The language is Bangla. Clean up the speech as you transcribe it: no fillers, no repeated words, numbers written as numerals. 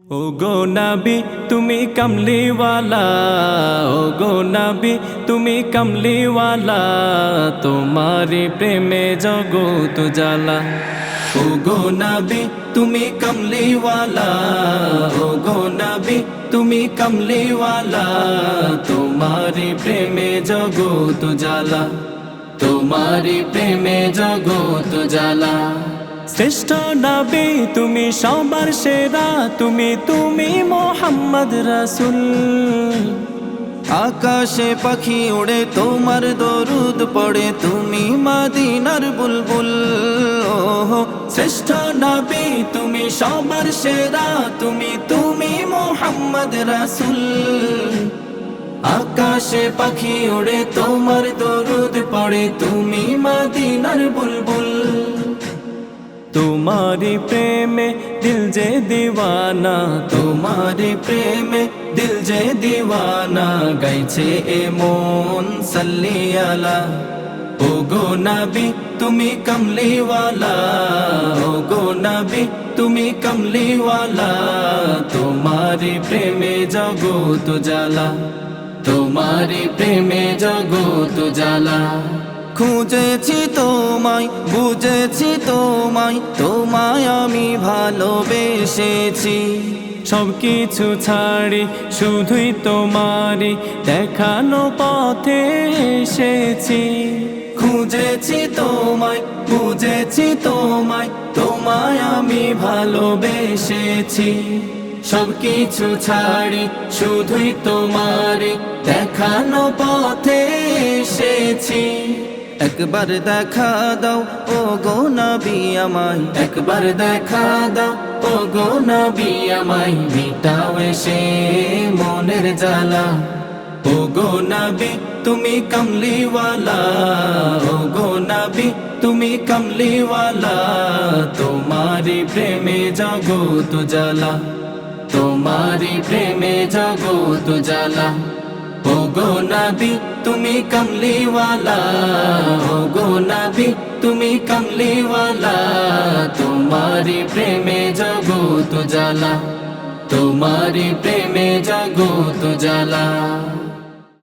ও গো নবী তুমি কমলিওয়ালা, ও গো নবী তুমি কমলিওয়ালা, তোমারি প্রেমে জগৎ জ্বালা। ও গো নবী তুমি কমলিওয়ালা, ও গো নবী তুমি কমলিওয়ালা, তোমারি প্রেমে জগৎ জ্বালা, তোমারি প্রেমে জগৎ জ্বালা। শ্রেষ্ঠ নবী তুমি সবার সেরা, তুমি মোহাম্মদ রাসূল। আকাশে পাখি ওড়ে তোমার দরুদ পড়ে, তুমি মদিনার বুলবুল। ওহো শ্রেষ্ঠ নবী তুমি সবার সেরা, তুমি মোহাম্মদ রাসূল। আকাশে পাখি ওড়ে তোমার দরুদ পড়ে, তুমি মদিনার বুলবুল। तुम्हारी प्रेमे दिल जे दीवाना, तुम्हारी प्रेमे दिल जे दीवाना, गाइছে এ মন সাল্লি আলা। ও গো নবী তুমি কমলিওয়ালা, ও গো নবী তুমি কমলিওয়ালা, তোমারি প্রেমে জগৎ জ্বালা, তোমারি প্রেমে জগৎ জ্বালা। খুঁজেছি তোমায়, বুঝেছি তোমায়, তোমায় আমি ভালোবেসেছি। সব কিছু ছাড়ি শুধুই তোমারি দেখানো পথে এসেছি। খুঁজেছি তোমায়, বুঝেছি তোমায়, তোমায় আমি ভালোবেসেছি। সব কিছু ছাড়ি শুধুই তোমারি দেখানো পথে এসেছি। একবার দেখা দাও ও গো নবী আমায়, একবার দেখা দাও ও গো নবী আমায়, মিটাও এসে মনের জ্বালা। ও গো নবী তুমি কমলিওয়ালা, ও গো নবী তুমি কমলিওয়ালা, তোমারি প্রেমে জগৎ জ্বালা, তোমারি প্রেমে জগৎ জ্বালা। ও গো নবী তুমি কমলিওয়ালা, ও গো নবী তুমি কমলিওয়ালা, তোমারি প্রেমে জগৎ জ্বালা, তোমারি প্রেমে জগৎ জ্বালা।